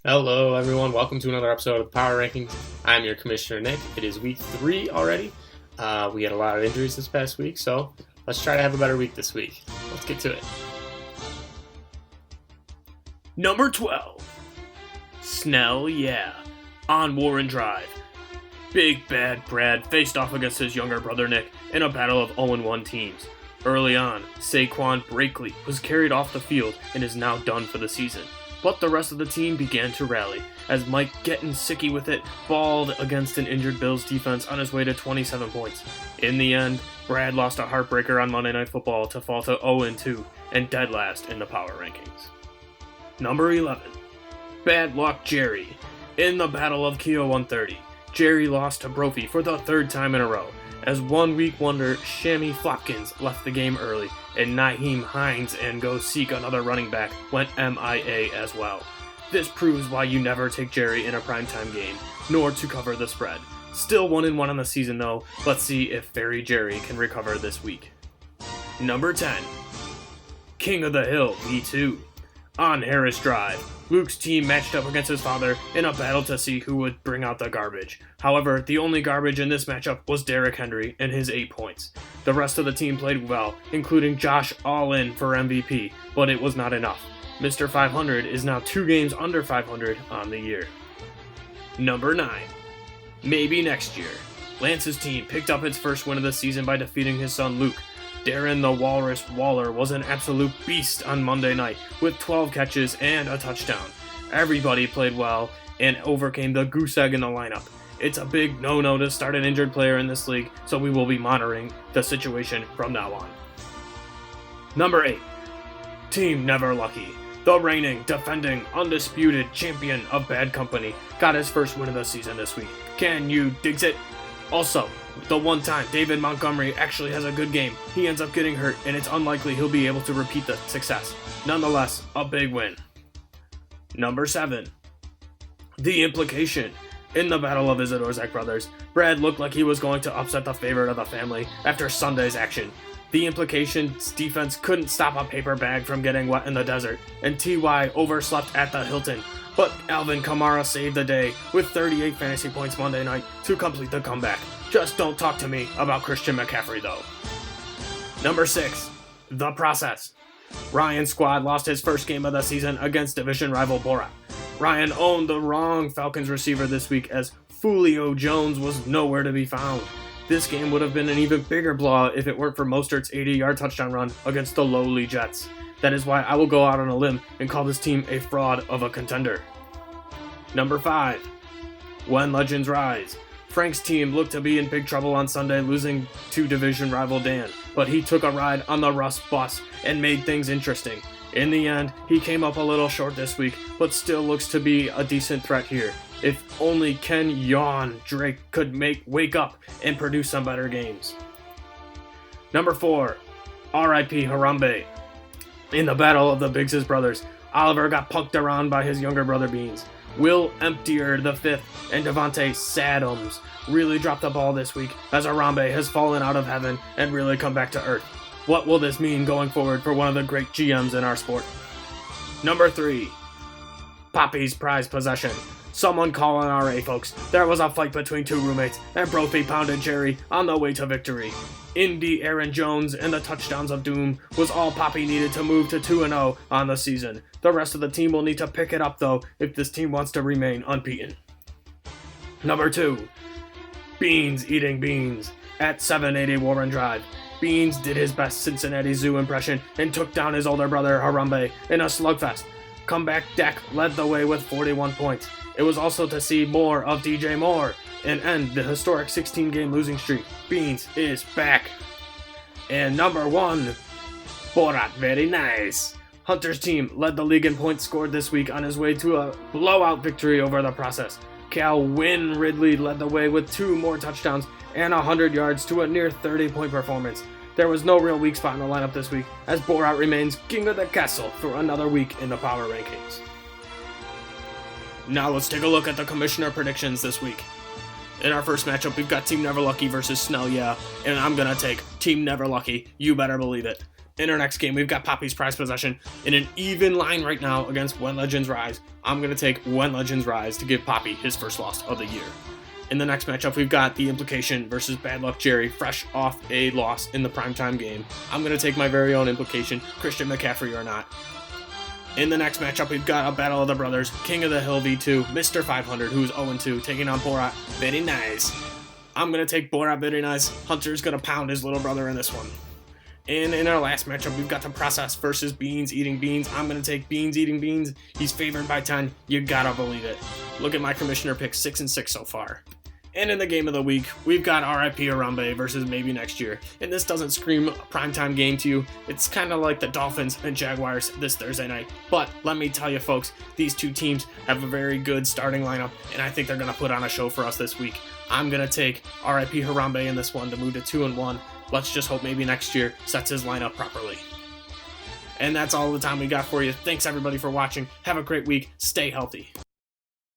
Hello, everyone. Welcome to another episode of Power Rankings. I'm your Commissioner Nick. It is week 3 already. We had a lot of injuries this past week, so let's try to have a better week this week. Let's get to it. Number 12. Snell, yeah. On Warren Drive. Big Bad Brad faced off against his younger brother Nick in a battle of 0-1 teams. Early on, Saquon Brakely was carried off the field and is now done for the season. But the rest of the team began to rally, as Mike, getting sicky with it, balled against an injured Bills defense on his way to 27 points. In the end, Brad lost a heartbreaker on Monday Night Football to fall to 0-2 and dead last in the power rankings. Number 11. Bad Luck Jerry. In the Battle of Keo 130, Jerry lost to Brophy for the third time in a row, as one-week wonder Shammy Flopkins left the game early, and Nyheim Hines and go seek another running back went MIA as well. This proves why you never take Jerry in a primetime game, nor to cover the spread. Still 1-1 on the season though. Let's see if Fairy Jerry can recover this week. Number 10. King of the Hill V2. On Harris Drive, Luke's team matched up against his father in a battle to see who would bring out the garbage. However, the only garbage in this matchup was Derrick Henry and his 8 points. The rest of the team played well, including Josh All-In for MVP, but it was not enough. Mr. 500 is now 2 games under 500 on the year. Number 9. Maybe next year. Lance's team picked up its first win of the season by defeating his son Luke. Darren the Walrus Waller was an absolute beast on Monday night with 12 catches and a touchdown. Everybody played well and overcame the goose egg in the lineup. It's a big no-no to start an injured player in this league, so we will be monitoring the situation from now on. Number 8. Team Never Lucky. The reigning, defending, undisputed champion of Bad Company got his first win of the season this week. Can you digs it? Also, the one time David Montgomery actually has a good game, he ends up getting hurt, and it's unlikely he'll be able to repeat the success. Nonetheless, a big win. Number 7. The Implication. In the Battle of Isidore Brothers, Brad looked like he was going to upset the favorite of the family after Sunday's action. The Implication's defense couldn't stop a paper bag from getting wet in the desert, and T.Y. overslept at the Hilton. But Alvin Kamara saved the day with 38 fantasy points Monday night to complete the comeback. Just don't talk to me about Christian McCaffrey though. Number 6. The Process. Ryan's squad lost his first game of the season against division rival Borat. Ryan owned the wrong Falcons receiver this week as Julio Jones was nowhere to be found. This game would have been an even bigger blowout if it weren't for Mostert's 80-yard touchdown run against the lowly Jets. That is why I will go out on a limb and call this team a fraud of a contender. Number 5. When Legends Rise. Frank's team looked to be in big trouble on Sunday, losing to division rival Dan, but he took a ride on the Russ bus and made things interesting. In the end, he came up a little short this week, but still looks to be a decent threat here. If only Ken Yawn Drake could wake up and produce some better games. Number 4. R.I.P. Harambe. In the battle of the Biggs' brothers, Oliver got punked around by his younger brother Beans. Will Emptier V and Devontae Sadums really dropped the ball this week as Harambe has fallen out of heaven and really come back to earth. What will this mean going forward for one of the great GMs in our sport? Number 3. Poppy's prized possession. Someone call an RA, folks. There was a fight between 2 roommates, and Brophy pounded Jerry on the way to victory. Indy Aaron Jones and the touchdowns of doom was all Poppy needed to move to 2-0 on the season. The rest of the team will need to pick it up though if this team wants to remain unbeaten. Number 2. Beans eating beans. At 780 Warren Drive, Beans did his best Cincinnati Zoo impression and took down his older brother Harambe in a slugfest. Comeback Dak led the way with 41 points. It was also to see more of DJ Moore and end the historic 16-game losing streak. Beans is back. And number 1, Borat very nice. Hunter's team led the league in points scored this week on his way to a blowout victory over the Process. Calvin Ridley led the way with 2 more touchdowns and 100 yards to a near 30-point performance. There was no real weak spot in the lineup this week, as Borat remains king of the castle for another week in the power rankings. Now let's take a look at the commissioner predictions this week. In our first matchup, we've got Team Never Lucky versus Snell, yeah, and I'm gonna take Team Never Lucky, you better believe it. In our next game, we've got Poppy's prize possession in an even line right now against When Legends Rise. I'm going to take When Legends Rise to give Poppy his first loss of the year. In the next matchup, we've got The Implication versus Bad Luck Jerry, fresh off a loss in the primetime game. I'm going to take my very own Implication, Christian McCaffrey or not. In the next matchup, we've got a Battle of the Brothers, King of the Hill v2, Mr. 500, who's 0-2, taking on Borat Very Nice. I'm going to take Borat Very Nice. Hunter's going to pound his little brother in this one. And in our last matchup, we've got The Process versus Beans Eating Beans. I'm going to take Beans Eating Beans. He's favored by 10. You gotta believe it. Look at my commissioner pick, 6-6 so far. And in the game of the week, we've got RIP Harambe versus Maybe Next Year. And this doesn't scream a primetime game to you. It's kind of like the Dolphins and Jaguars this Thursday night. But let me tell you folks, these two teams have a very good starting lineup, and I think they're going to put on a show for us this week. I'm going to take RIP Harambe in this one to move to 2-1. Let's just hope Maybe Next Year sets his lineup properly. And that's all the time we got for you. Thanks everybody for watching. Have a great week. Stay healthy.